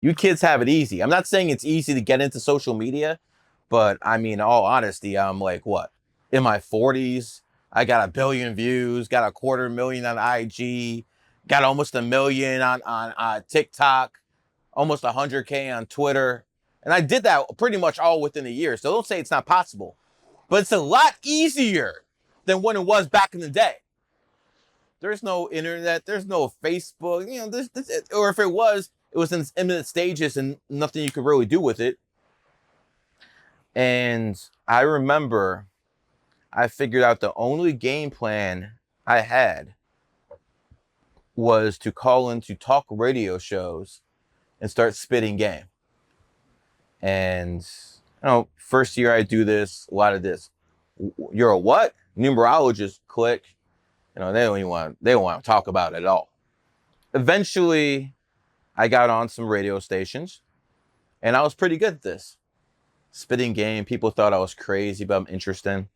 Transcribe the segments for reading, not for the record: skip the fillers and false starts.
You kids have it easy. I'm not saying it's easy to get into social media, but I mean, in all honesty, I'm like, what? In my 40s, I got 1 billion views, got 250,000 on IG, got almost 1 million on TikTok, almost 100K on Twitter. And I did that pretty much all within a year. So don't say it's not possible. But it's a lot easier than when it was back in the day. There's no internet. There's no Facebook. You know, or if it was in its imminent stages and nothing you could really do with it. And I remember I figured out the only game plan I had was to call into talk radio shows and start spitting game. And first year I do this, a lot of this. You're a what? Numerologist, click. They don't want to talk about it at all. Eventually, I got on some radio stations, and I was pretty good at this. Spitting game, people thought I was crazy, but I'm interesting.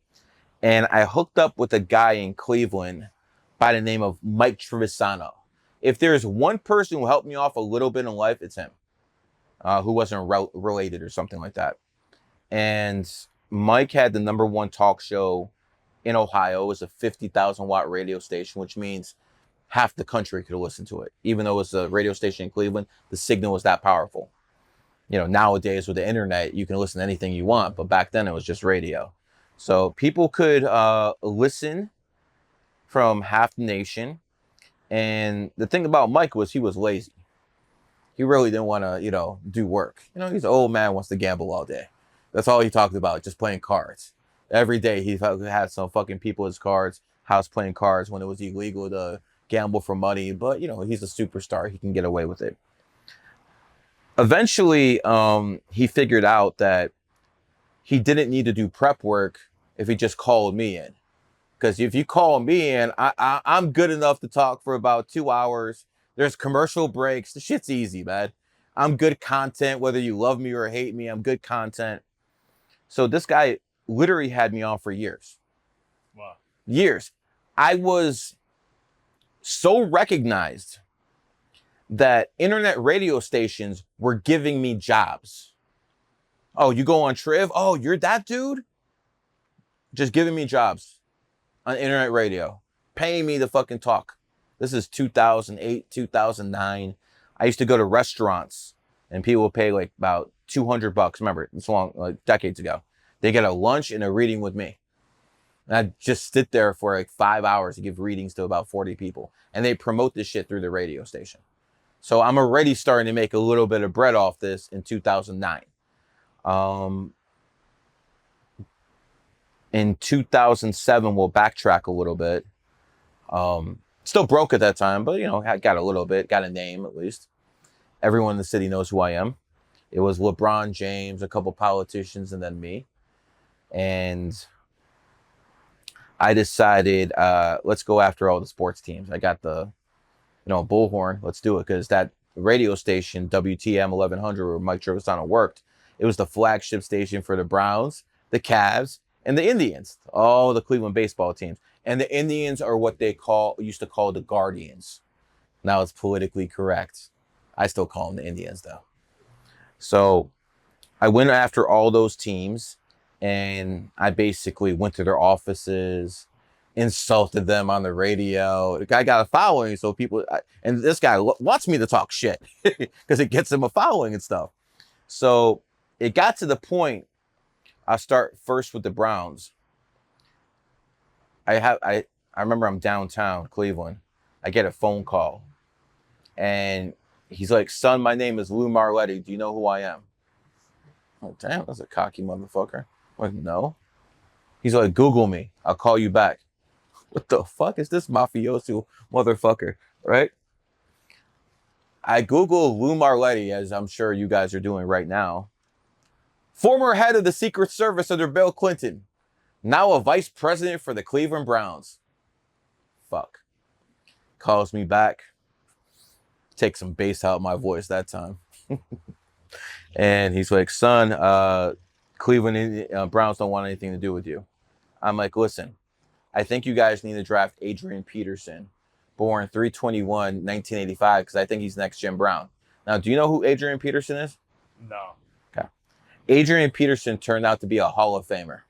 And I hooked up with a guy in Cleveland by the name of Mike Trevisano. If there's one person who helped me off a little bit in life, it's him, who wasn't related or something like that. And Mike had the #1 talk show in Ohio. It was a 50,000 watt radio station, which means half the country could listen to it. Even though it was a radio station in Cleveland, the signal was that powerful. Nowadays with the internet, you can listen to anything you want, but back then it was just radio. So people could listen from half the nation. And the thing about Mike was he was lazy. He really didn't want to, do work. He's an old man, wants to gamble all day. That's all he talked about, just playing cards. Every day he had some fucking people his cards, house playing cards when it was illegal to gamble for money. But, he's a superstar. He can get away with it. Eventually, he figured out that he didn't need to do prep work if he just called me in. Because if you call me in, I'm good enough to talk for about 2 hours. There's commercial breaks. The shit's easy, man. I'm good content, whether you love me or hate me. I'm good content. So this guy literally had me on for years. Wow. Years. I was so recognized that internet radio stations were giving me jobs. Oh, you go on Triv? Oh, you're that dude? Just giving me jobs on internet radio, paying me to fucking talk. This is 2008, 2009. I used to go to restaurants and people would pay like about $200. Remember, it's long, like decades ago. They get a lunch and a reading with me. And I'd just sit there for like 5 hours to give readings to about 40 people. And they promote this shit through the radio station. So I'm already starting to make a little bit of bread off this in 2009. In 2007, we'll backtrack a little bit. Still broke at that time, but I got a little bit, got a name at least. Everyone in the city knows who I am. It was LeBron James, a couple politicians, and then me. And I decided, let's go after all the sports teams. I got the, bullhorn. Let's do it, because that radio station, WTM 1100, where Mike Trevisano worked, it was the flagship station for the Browns, the Cavs, and the Indians, all the Cleveland baseball teams. And the Indians are what they used to call the Guardians. Now it's politically correct. I still call them the Indians, though. So I went after all those teams, and I basically went to their offices, insulted them on the radio. The guy got a following, so and this guy wants me to talk shit because it gets him a following and stuff. So it got to the point I start first with the Browns. I remember I'm downtown Cleveland. I get a phone call, and he's like, "Son, my name is Lou Marletti. Do you know who I am?" I'm like, damn, that's a cocky motherfucker. I'm like, no. He's like, Google me. I'll call you back. What the fuck is this mafioso motherfucker, right? I Google Lou Marletti, as I'm sure you guys are doing right now. Former head of the Secret Service under Bill Clinton. Now a vice president for the Cleveland Browns. Fuck. Calls me back. Take some bass out of my voice that time. And he's like, son, Cleveland Browns don't want anything to do with you. I'm like, listen, I think you guys need to draft Adrian Peterson, born 3/21/1985, because I think he's next Jim Brown. Now, do you know who Adrian Peterson is? No. Okay. Adrian Peterson turned out to be a Hall of Famer.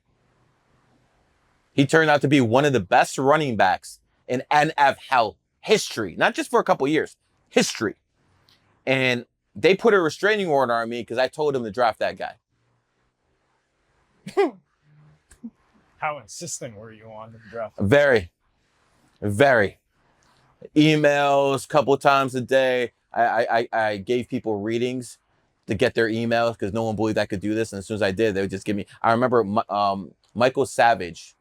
He turned out to be one of the best running backs in NFL history, not just for a couple years, history. And they put a restraining order on me because I told him to draft that guy. How insistent were you on the draft? Very, very. Emails a couple times a day. I gave people readings to get their emails because no one believed I could do this. And as soon as I did, they would just give me. I remember Michael Savage,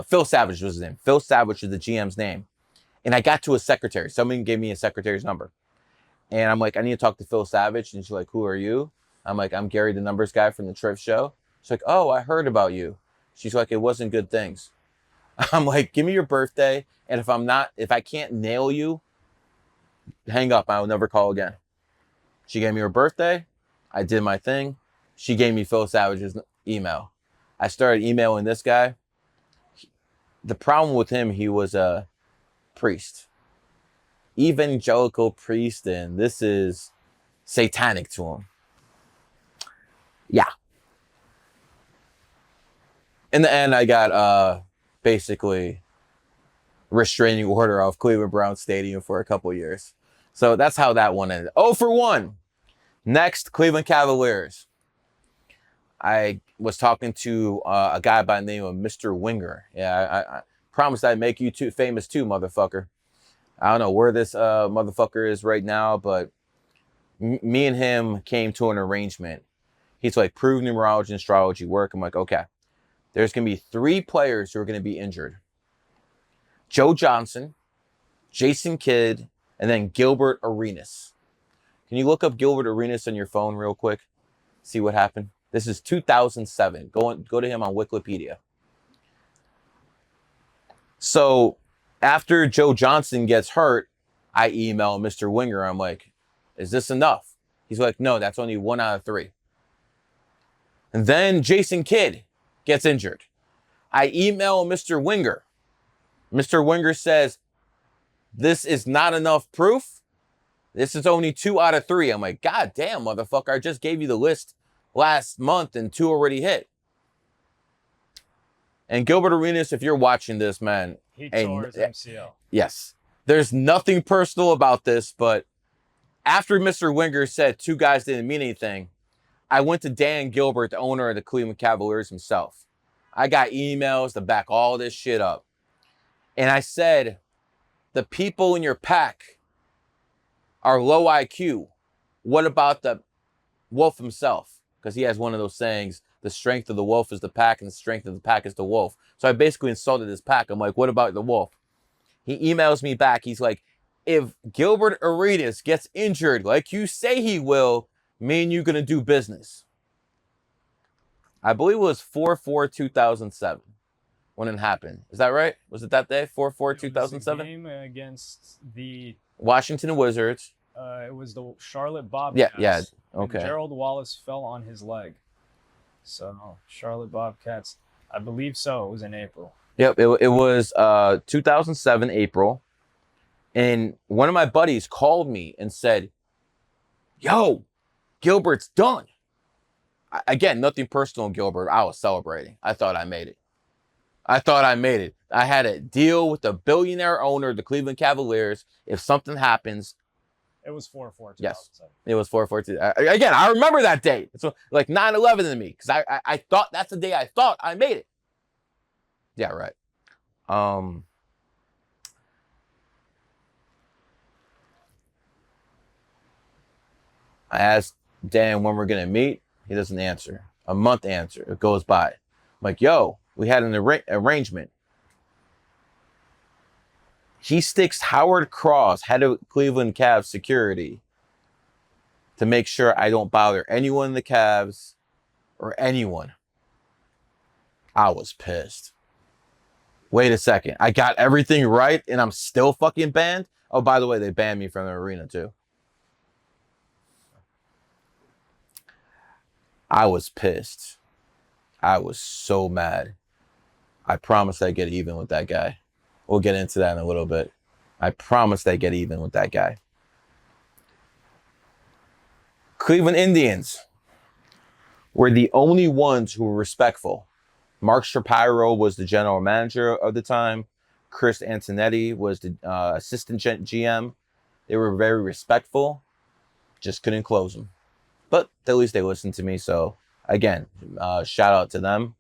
Phil Savage was his name. Phil Savage is the GM's name. And I got to a secretary. Somebody gave me a secretary's number. And I'm like, I need to talk to Phil Savage. And she's like, who are you? I'm like, I'm Gary, the numbers guy from the Triff Show. She's like, oh, I heard about you. She's like, it wasn't good things. I'm like, give me your birthday. And if I can't nail you, hang up. I will never call again. She gave me her birthday. I did my thing. She gave me Phil Savage's email. I started emailing this guy. The problem with him, he was a priest. Evangelical priest, and this is satanic to him. Yeah. In the end, I got basically restraining order off Cleveland Browns Stadium for a couple years. So that's how that one ended. 0 for 1. Next, Cleveland Cavaliers. I was talking to a guy by the name of Mr. Winger. Yeah, I promised I'd make you famous too, motherfucker. I don't know where this motherfucker is right now, but me and him came to an arrangement. He's like, prove numerology and astrology work. I'm like, okay. There's going to be 3 players who are going to be injured. Joe Johnson, Jason Kidd, and then Gilbert Arenas. Can you look up Gilbert Arenas on your phone real quick? See what happened? This is 2007. Go to him on Wikipedia. So after Joe Johnson gets hurt, I email Mr. Winger. I'm like, is this enough? He's like, no, that's only 1 out of 3. And then Jason Kidd gets injured. I email Mr. Winger. Mr. Winger says, this is not enough proof. This is only 2 out of 3. I'm like, God damn, motherfucker. I just gave you the list last month and 2 already hit. And Gilbert Arenas, if you're watching this, man. He tore his MCL. Yes. There's nothing personal about this, but after Mr. Winger said 2 guys didn't mean anything, I went to Dan Gilbert, the owner of the Cleveland Cavaliers himself. I got emails to back all this shit up. And I said, the people in your pack are low IQ. What about the wolf himself? Because he has one of those sayings, the strength of the wolf is the pack and the strength of the pack is the wolf. So I basically insulted his pack. I'm like, what about the wolf? He emails me back. He's like, if Gilbert Arenas gets injured like you say he will, me and you going to do business. I believe it was 4/4/2007 when it happened. Is that right? Was it that day? 4/4/2007? Game against the Washington Wizards. It was the Charlotte Bobcats. Yeah. Okay. Gerald Wallace fell on his leg. So Charlotte Bobcats, I believe so. It was in April. Yep, it was 2007 April. And one of my buddies called me and said, yo, Gilbert's done. Again, nothing personal, Gilbert. I was celebrating. I thought I made it. I had a deal with the billionaire owner of the Cleveland Cavaliers. If something happens. It was 4/4/2007. Yes, it was 4/4. Again, I remember that date. It's like 9/11 to me because I thought that's the day I thought I made it. Yeah, right. I asked Dan when we're going to meet. He doesn't answer. A month answer. It goes by. I'm like, yo, we had an arrangement. He sticks Howard Cross, head of Cleveland Cavs security, to make sure I don't bother anyone in the Cavs or anyone. I was pissed. Wait a second. I got everything right and I'm still fucking banned? Oh, by the way, they banned me from the arena too. I was pissed. I was so mad. I promised I'd get even with that guy. We'll get into that in a little bit. I promised I'd get even with that guy. Cleveland Indians were the only ones who were respectful. Mark Shapiro was the general manager of the time. Chris Antonetti was the assistant GM. They were very respectful. Just couldn't close them. But at least they listened to me. So again, shout out to them.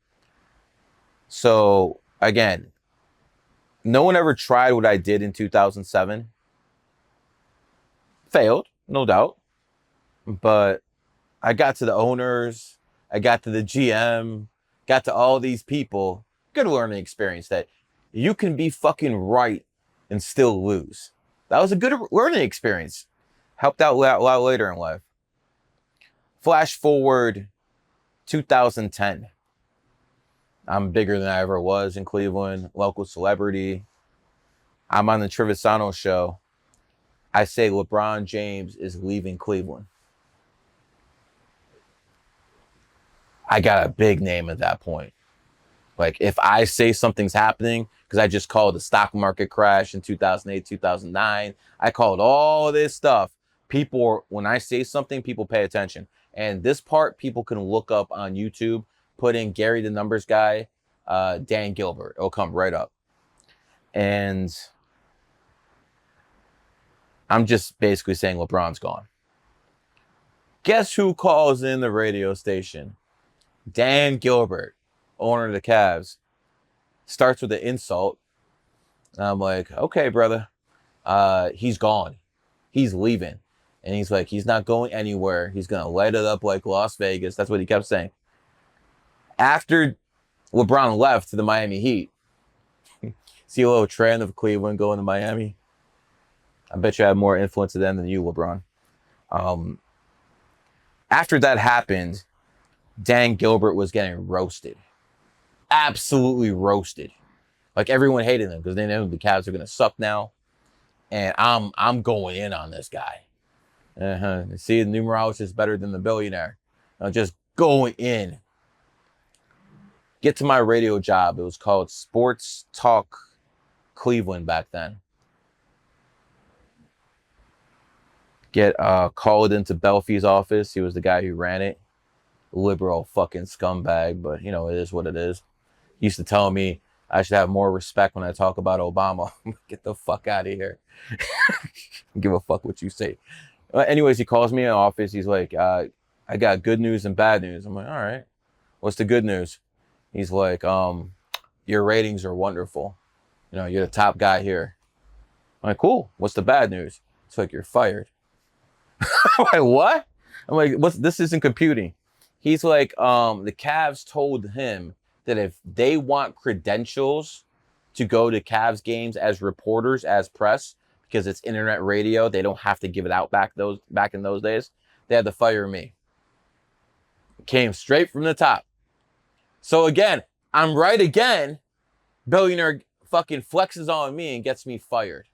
So again, no one ever tried what I did in 2007. Failed, no doubt. But I got to the owners, I got to the GM, got to all these people. Good learning experience that you can be fucking right and still lose. That was a good learning experience. Helped out a lot later in life. Flash forward 2010. I'm bigger than I ever was in Cleveland, local celebrity. I'm on the Trevisano show. I say LeBron James is leaving Cleveland. I got a big name at that point. Like if I say something's happening, because I just called the stock market crash in 2008, 2009. I called all this stuff. People, when I say something, people pay attention. And this part, people can look up on YouTube, put in Gary the Numbers Guy, Dan Gilbert. It'll come right up. And I'm just basically saying LeBron's gone. Guess who calls in the radio station? Dan Gilbert, owner of the Cavs. Starts with an insult. And I'm like, okay, brother. He's gone. He's leaving. And he's like, he's not going anywhere. He's going to light it up like Las Vegas. That's what he kept saying. After LeBron left to the Miami Heat, see a little trend of Cleveland going to Miami? I bet you have more influence to them than you, LeBron. After that happened, Dan Gilbert was getting roasted. Absolutely roasted. Like everyone hated him because they know the Cavs are going to suck now. And I'm going in on this guy. See, the numerologist is better than the billionaire. Just going in. Get to my radio job. It was called Sports Talk Cleveland back then. Get called into Belfie's office. He was the guy who ran it. Liberal fucking scumbag, but you know, it is what it is. He used to tell me I should have more respect when I talk about Obama. Get the fuck out of here. Give a fuck what you say. Anyways, he calls me in the office. He's like, I got good news and bad news. I'm like, all right. What's the good news? He's like, your ratings are wonderful. You know, you're the top guy here. I'm like, cool. What's the bad news? It's like, you're fired. I'm like, what? I'm like, this isn't computing. He's like, the Cavs told him that if they want credentials to go to Cavs games as reporters, as press, because it's internet radio, they don't have to give it out back in those days. They had to fire me. Came straight from the top. So again, I'm right again. Billionaire fucking flexes on me and gets me fired.